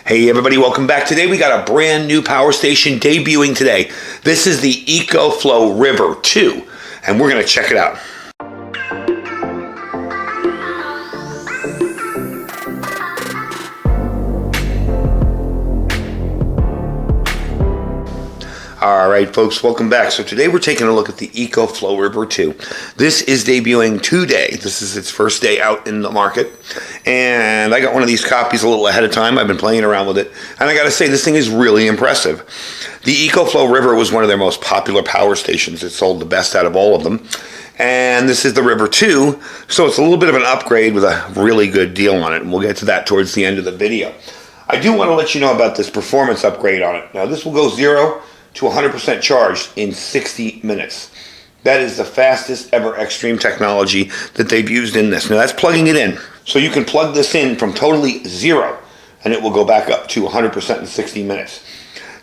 Hey everybody, welcome back. Today we got a brand new power station debuting today. This is the EcoFlow River 2, and we're going to check it out. Alright folks, welcome back. So today we're taking a look at the EcoFlow River 2. This is debuting today. This is its first day out in the market. And I got one of these copies a little ahead of time. I've been playing around with it. And I gotta say, this thing is really impressive. The EcoFlow River was one of their most popular power stations. It sold the best out of all of them. And this is the River 2, so it's a little bit of an upgrade with a really good deal on it. And we'll get to that towards the end of the video. I do want to let you know about this performance upgrade on it. Now this will go 0 to 100% charged in 60 minutes. That is the fastest ever extreme technology that they've used in this. Now that's plugging it in. So you can plug this in from totally 0 and it will go back up to 100% in 60 minutes.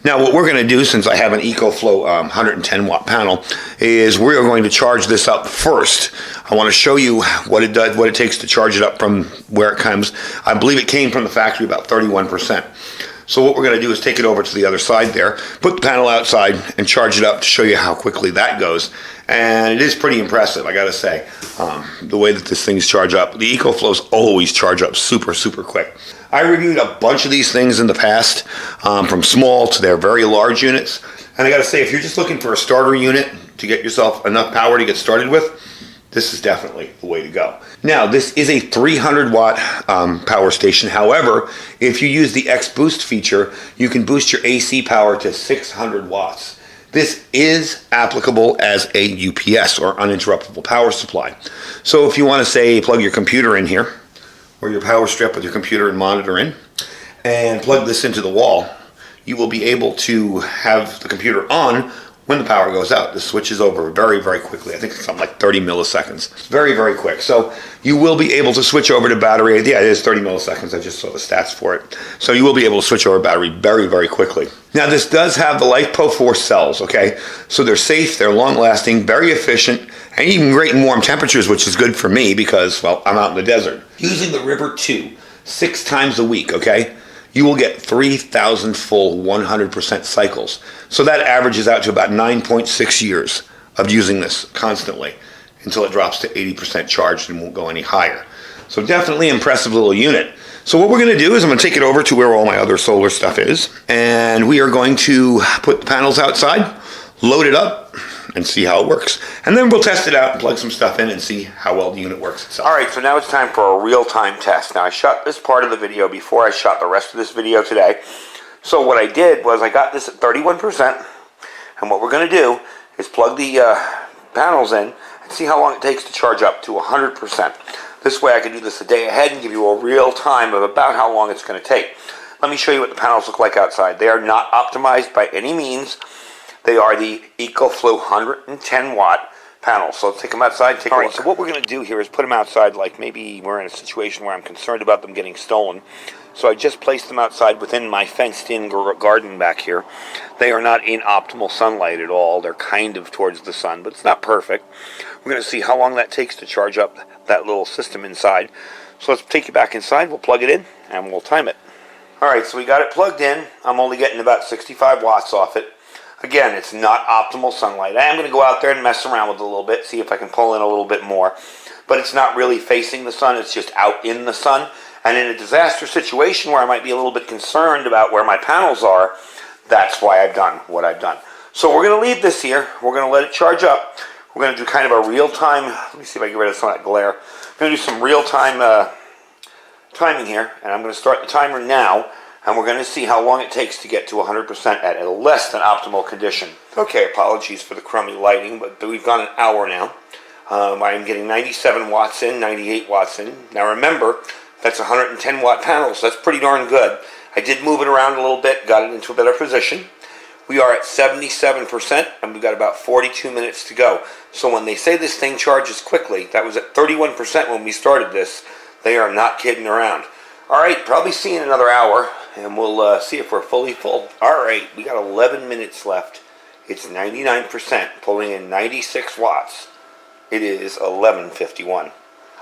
Now what we're going to do, since I have an EcoFlow 110 watt panel, is we're going to charge this up first. I want to show you what it does, what it takes to charge it up from where it comes. I believe it came from the factory about 31%. So what we're going to do is take it over to the other side there, put the panel outside, and charge it up to show you how quickly that goes. And it is pretty impressive, I got to say, the way that this thing's charge up. The EcoFlows always charge up super, super quick. I reviewed a bunch of these things in the past, from small to their very large units. And I got to say, if you're just looking for a starter unit to get yourself enough power to get started with, this is definitely the way to go. Now, this is a 300 watt power station. However, if you use the X Boost feature, you can boost your AC power to 600 watts. This is applicable as a UPS or uninterruptible power supply. So if you want to say plug your computer in here, or your power strip with your computer and monitor in, and plug this into the wall, you will be able to have the computer on when the power goes out. This switches over very, very quickly. I think it's something like 30 milliseconds. It's very, very quick. So you will be able to switch over to battery. Yeah, it is 30 milliseconds. I just saw the stats for it. So you will be able to switch over battery very, very quickly. Now this does have the LiFePO4 cells, okay? So they're safe, they're long lasting, very efficient, and even great in warm temperatures, which is good for me because, well, I'm out in the desert. Using the River 2 6 times a week, okay? You will get 3,000 full 100% cycles. So that averages out to about 9.6 years of using this constantly until it drops to 80% charged and won't go any higher. So definitely impressive little unit. So what we're going to do is I'm going to take it over to where all my other solar stuff is, and we are going to put the panels outside, load it up, and see how it works. And then we'll test it out and plug some stuff in and see how well the unit works itself. Alright, so now it's time for a real-time test. Now I shot this part of the video before I shot the rest of this video today. So what I did was I got this at 31%, and what we're going to do is plug the panels in and see how long it takes to charge up to 100%. This way I can do this a day ahead and give you a real time of about how long it's going to take. Let me show you what the panels look like outside. They are not optimized by any means. They are the EcoFlow 110 watt panels. So let's take them outside and take a look. So what we're going to do here is put them outside, like maybe we're in a situation where I'm concerned about them getting stolen. So I just placed them outside within my fenced-in garden back here. They are not in optimal sunlight at all. They're kind of towards the sun, but it's not perfect. We're going to see how long that takes to charge up that little system inside. So let's take it back inside. We'll plug it in and we'll time it. Alright, so we got it plugged in. I'm only getting about 65 watts off it. Again, it's not optimal sunlight. I am going to go out there and mess around with it a little bit, see if I can pull in a little bit more. But it's not really facing the sun, it's just out in the sun. And in a disaster situation where I might be a little bit concerned about where my panels are, that's why I've done what I've done. So we're going to leave this here. We're going to let it charge up. We're going to do kind of a real-time, let me see if I can get rid of some of that glare. I'm going to do some real-time timing here, and I'm going to start the timer now. And we're going to see how long it takes to get to 100% at a less than optimal condition. Okay, apologies for the crummy lighting, but we've gone an hour now. I'm getting 97 watts in, 98 watts in. Now remember, that's 110 watt panels, so that's pretty darn good. I did move it around a little bit, got it into a better position. We are at 77%, and we've got about 42 minutes to go. So when they say this thing charges quickly, that was at 31% when we started this. They are not kidding around. Alright, probably see you in another hour, and we'll see if we're fully full. Alright, we got 11 minutes left. It's 99%, pulling in 96 watts. It is 11:51.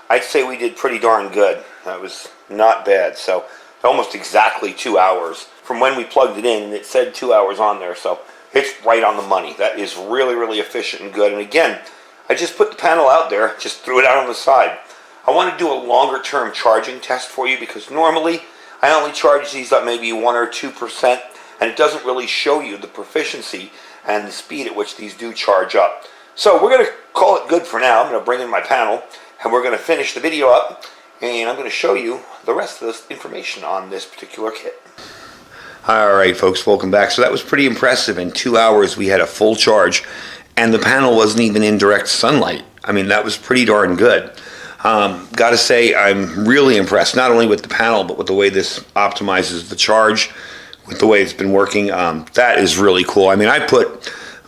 I'd say we did pretty darn good. That was not bad. So almost exactly 2 hours from when we plugged it in, and it said 2 hours on there, so it's right on the money. That is really, really efficient and good. And again, I just put the panel out there, just threw it out on the side. I want to do a longer term charging test for you because normally I only charge these up maybe 1 or 2%, and it doesn't really show you the proficiency and the speed at which these do charge up. So we're going to call it good for now. I'm going to bring in my panel, and we're going to finish the video up, and I'm going to show you the rest of this information on this particular kit. Alright folks, welcome back. So that was pretty impressive. In 2 hours we had a full charge, and the panel wasn't even in direct sunlight. I mean, that was pretty darn good. Gotta say, I'm really impressed, not only with the panel, but with the way this optimizes the charge, with the way it's been working. That is really cool. I mean,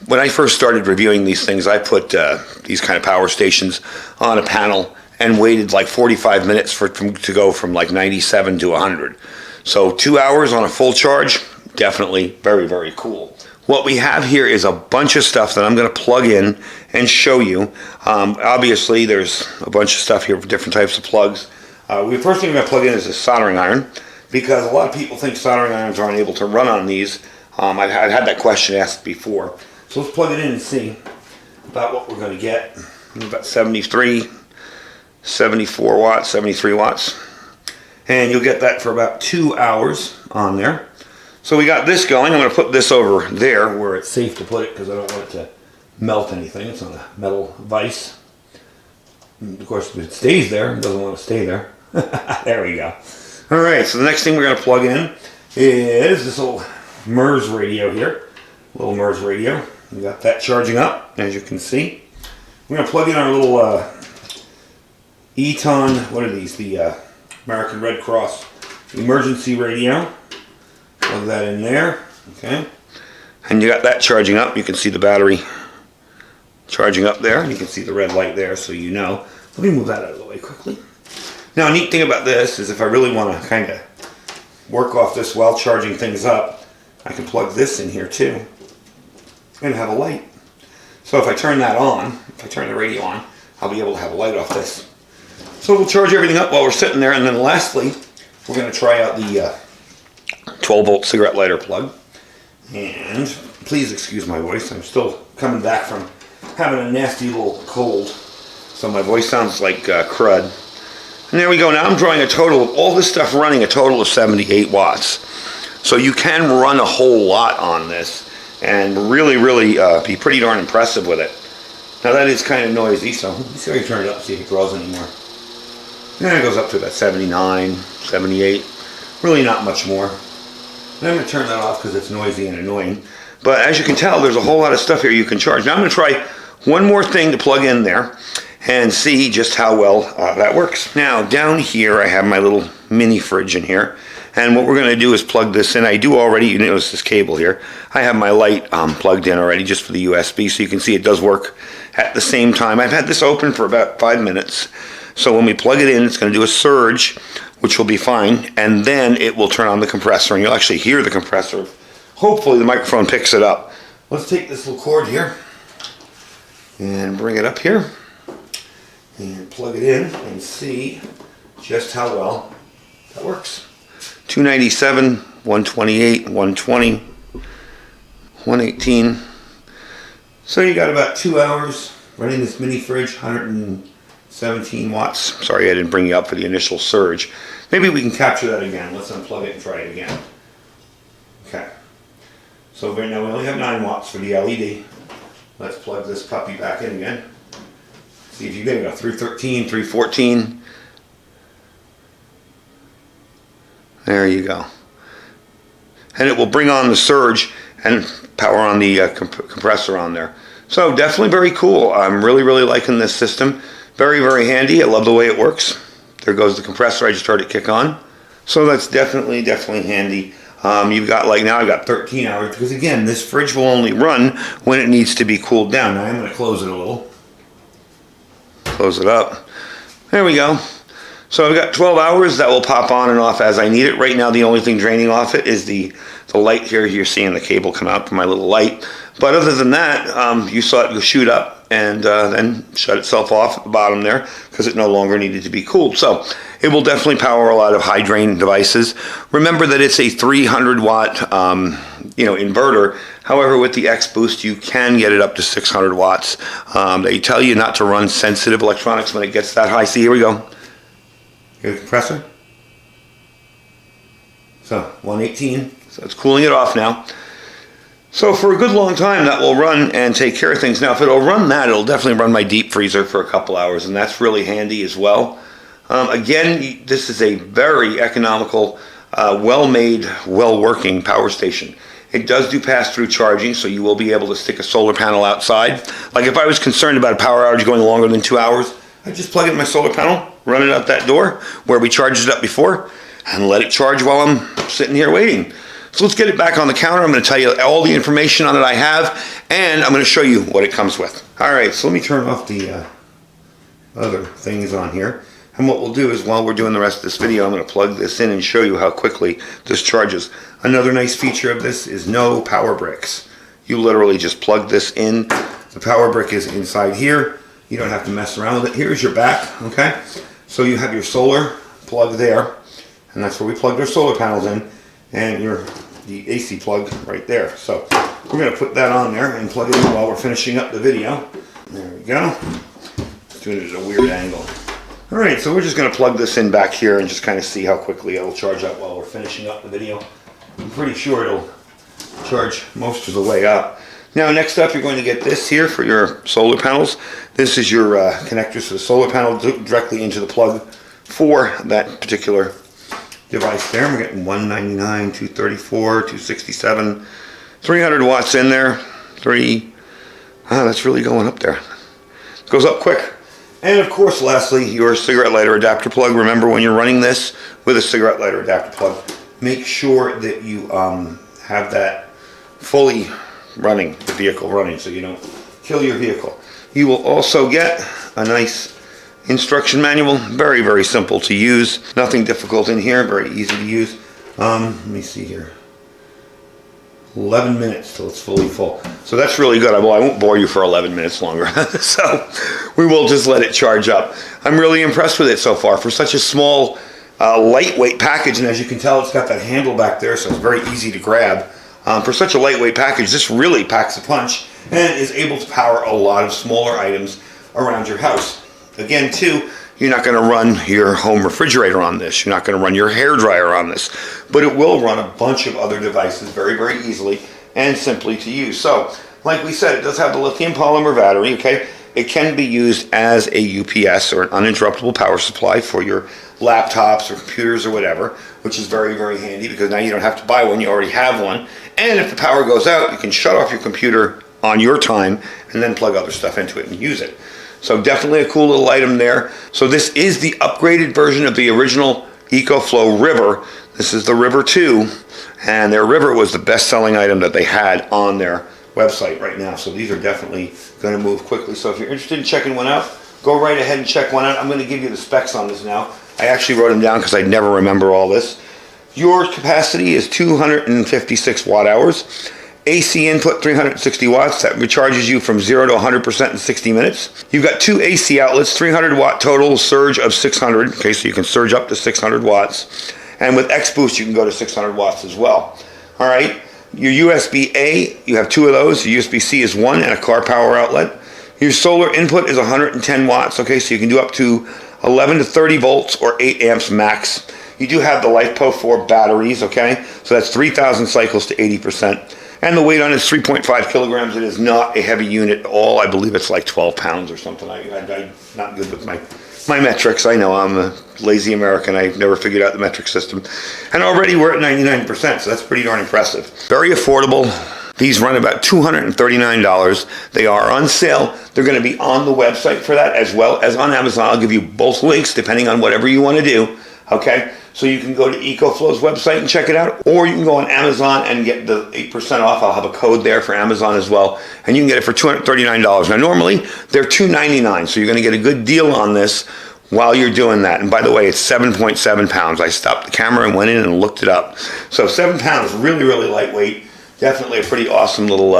when I first started reviewing these things, I put these kind of power stations on a panel and waited like 45 minutes for it to go from like 97 to 100. So 2 hours on a full charge, definitely very, very cool. What we have here is a bunch of stuff that I'm going to plug in and show you. Obviously, there's a bunch of stuff here for different types of plugs. The first thing I'm going to plug in is a soldering iron, because a lot of people think soldering irons aren't able to run on these. I've had that question asked before. So let's plug it in and see about what we're going to get. About 73, 74 watts, 73 watts. And you'll get that for about 2 hours on there. So we got this going. I'm going to put this over there where it's safe to put it because I don't want it to melt anything. It's on a metal vise. And of course, if it stays there, it doesn't want to stay there. There we go. Alright, so the next thing we're going to plug in is this little MERS radio here. Little MERS radio. We got that charging up, as you can see. We're going to plug in our little Eton, what are these? The American Red Cross emergency radio. Plug that in there, okay. And you got that charging up. You can see the battery charging up there. You can see the red light there, so you know. Let me move that out of the way quickly. Now, a neat thing about this is if I really want to kind of work off this while charging things up, I can plug this in here too and have a light. So if I turn that on, if I turn the radio on, I'll be able to have a light off this. So we'll charge everything up while we're sitting there, and then lastly, we're going to try out the 12-volt cigarette lighter plug. And please excuse my voice. I'm still coming back from having a nasty little cold, so my voice sounds like crud. And there we go. Now I'm drawing a total of all this stuff running a total of 78 watts. So you can run a whole lot on this and really, really be pretty darn impressive with it. Now that is kind of noisy, so let's see if I can turn it up, see if it draws anymore. And it goes up to about 79, 78. Really not much more. And I'm going to turn that off because it's noisy and annoying. But as you can tell, there's a whole lot of stuff here you can charge. Now I'm going to try one more thing to plug in there and see just how well that works. Now down here I have my little mini fridge in here. And what we're going to do is plug this in. I do already, you notice this cable here. I have my light plugged in already just for the USB, so you can see it does work at the same time. I've had this open for about 5 minutes. So when we plug it in, it's going to do a surge, which will be fine, and then it will turn on the compressor, and you'll actually hear the compressor. Hopefully the microphone picks it up. Let's take this little cord here and bring it up here and plug it in and see just how well that works. 297, 128, 120, 118. So you got about 2 hours running this mini fridge, 117 watts. Sorry I didn't bring you up for the initial surge. Maybe we can capture that again. Let's unplug it and try it again. Okay. So right now we only have 9 watts for the LED. Let's plug this puppy back in again. See if you get it. 313, 314. There you go. And it will bring on the surge and power on the compressor on there. So definitely very cool. I'm really, really liking this system. Very, very handy. I love the way it works. There goes the compressor. I just heard it kick on. So that's definitely, definitely handy. You've got, like now I've got 13 hours because again, this fridge will only run when it needs to be cooled down. Now I'm going to close it a little. Close it up. There we go. So I've got 12 hours that will pop on and off as I need it. Right now the only thing draining off it is the light here. You're seeing the cable come out from my little light. But other than that, you saw it go shoot up and then shut itself off at the bottom there because it no longer needed to be cooled. So it will definitely power a lot of high drain devices. Remember that it's a 300 watt inverter. However, with the X Boost, you can get it up to 600 watts. They tell you not to run sensitive electronics when it gets that high. See, here we go. Here's the compressor. So 118, so it's cooling it off now. So for a good long time that will run and take care of things. Now if it'll run that, it'll definitely run my deep freezer for a couple hours, and that's really handy as well. Again, this is a very economical, well-made, well-working power station. It does do pass-through charging, so you will be able to stick a solar panel outside. Like if I was concerned about a power outage going longer than 2 hours, I'd just plug it in my solar panel, run it out that door where we charged it up before, and let it charge while I'm sitting here waiting. So let's get it back on the counter. I'm going to tell you all the information on it I have, and I'm going to show you what it comes with. All right, so let me turn off the other things on here. And what we'll do is, while we're doing the rest of this video, I'm going to plug this in and show you how quickly this charges. Another nice feature of this is no power bricks. You literally just plug this in. The power brick is inside here. You don't have to mess around with it. Here's your back, okay? So you have your solar plug there, and that's where we plugged our solar panels in, and the AC plug right there. So we're going to put that on there and plug it in while we're finishing up the video. There we go. Just doing it at a weird angle. All right, so we're just going to plug this in back here and just kind of see how quickly it'll charge up while we're finishing up the video. I'm pretty sure it'll charge most of the way up. Now next up, you're going to get this here for your solar panels. This is your connectors for the solar panel directly into the plug for that particular device there. We're getting 199, 234, 267, 300 watts in there. That's really going up there. It goes up quick. And of course, lastly, your cigarette lighter adapter plug. Remember, when you're running this with a cigarette lighter adapter plug, make sure that you have that fully running, the vehicle running, so you don't kill your vehicle. You will also get a nice instruction manual. Very, very simple to use. Nothing difficult in here. Very easy to use. Let me see here. 11 minutes till it's fully full. So that's really good. Well, I won't bore you for 11 minutes longer. So we will just let it charge up. I'm really impressed with it so far. For such a small, lightweight package, and as you can tell, it's got that handle back there, so it's very easy to grab. For such a lightweight package, this really packs a punch and is able to power a lot of smaller items around your house. Again, too, you're not going to run your home refrigerator on this. You're not going to run your hairdryer on this. But it will run a bunch of other devices very, very easily and simply to use. So, like we said, it does have the lithium polymer battery, okay? It can be used as a UPS or an uninterruptible power supply for your laptops or computers or whatever, which is very, very handy because now you don't have to buy one, you already have one. And if the power goes out, you can shut off your computer on your time and then plug other stuff into it and use it. So definitely a cool little item there. So this is the upgraded version of the original EcoFlow River. This is the River 2, and their River was the best-selling item that they had on their website right now. So these are definitely going to move quickly. So if you're interested in checking one out, go right ahead and check one out. I'm going to give you the specs on this now. I actually wrote them down because I never remember all this. Your capacity is 256 watt hours. AC input 360 watts, that recharges you from 0 to 100% in 60 minutes. You've got two AC outlets, 300 watt total, surge of 600, okay, so you can surge up to 600 watts. And with X Boost, you can go to 600 watts as well. All right, your USB-A, you have two of those. Your USB-C is one and a car power outlet. Your solar input is 110 watts, okay, so you can do up to 11 to 30 volts or 8 amps max. You do have the LiFePO 4 batteries, okay, so that's 3,000 cycles to 80%. And the weight on it is 3.5 kilograms. It is not a heavy unit at all. I believe it's like 12 pounds or something. I'm not good with my metrics. I know I'm a lazy American. I've never figured out the metric system. And already we're at 99%, so that's pretty darn impressive. Very affordable. These run about $239. They are on sale. They're going to be on the website for that as well as on Amazon. I'll give you both links depending on whatever you want to do. Okay? So you can go to EcoFlow's website and check it out, or you can go on Amazon and get the 8% off. I'll have a code there for Amazon as well, and you can get it for $239. Now normally they're $299, so you're going to get a good deal on this while you're doing that. And by the way, it's 7.7 pounds. I stopped the camera and went in and looked it up. So 7 pounds, really, really lightweight. Definitely a pretty awesome little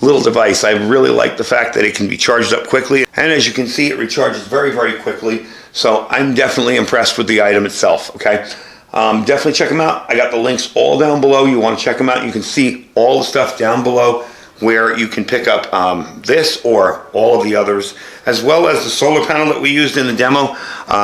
little device. I really like the fact that it can be charged up quickly, and as you can see, it recharges very, very quickly. So I'm definitely impressed with the item itself, okay? Definitely check them out. I got the links all down below. You want to check them out. You can see all the stuff down below where you can pick up this or all of the others, as well as the solar panel that we used in the demo.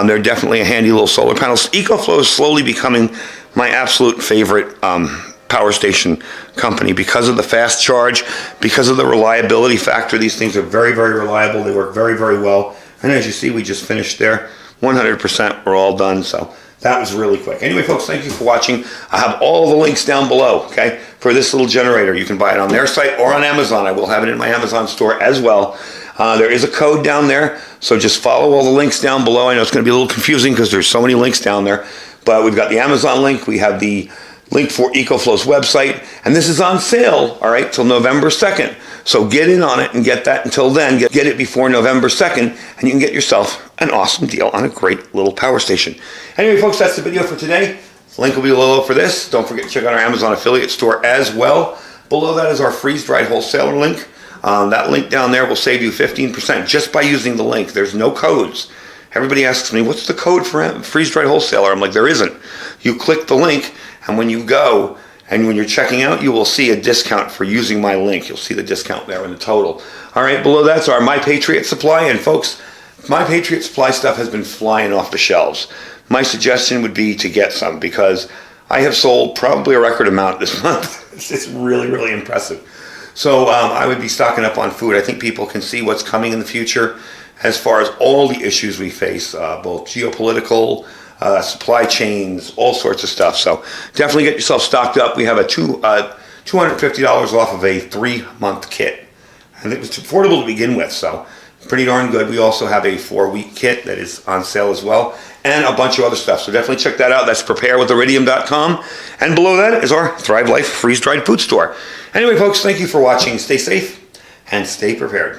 They're definitely a handy little solar panel. EcoFlow is slowly becoming my absolute favorite power station company because of the fast charge, because of the reliability factor. These things are very, very reliable. They work very, very well. And as you see, we just finished there. 100%, we're all done. So that was really quick. Anyway, folks, thank you for watching. I have all the links down below, okay, for this little generator. You can buy it on their site or on Amazon. I will have it in my Amazon store as well. There is a code down there, so just follow all the links down below. I know it's going to be a little confusing because there's so many links down there, but we've got the Amazon link. We have the link for EcoFlow's website, and this is on sale, all right, till November 2nd. So get in on it and get that until then. Get it before November 2nd, and you can get yourself an awesome deal on a great little power station. Anyway, folks, that's the video for today. The link will be below for this. Don't forget to check out our Amazon affiliate store as well. Below that is our freeze-dried wholesaler link. That link down there will save you 15% just by using the link. There's no codes. Everybody asks me, what's the code for freeze-dried wholesaler? I'm like, there isn't. You click the link, and when you go, and when you're checking out, you will see a discount for using my link. You'll see the discount there in the total. All right, below that's our My Patriot Supply. And folks, My Patriot Supply stuff has been flying off the shelves. My suggestion would be to get some because I have sold probably a record amount this month. It's really, really impressive. So I would be stocking up on food. I think people can see what's coming in the future as far as all the issues we face, both geopolitical, supply chains, all sorts of stuff. So definitely get yourself stocked up. We have a $250 off of a 3-month kit. And it was affordable to begin with, so pretty darn good. We also have a 4-week kit that is on sale as well, and a bunch of other stuff. So definitely check that out. That's preparewithiridium.com. And below that is our Thrive Life freeze-dried food store. Anyway, folks, thank you for watching. Stay safe and stay prepared.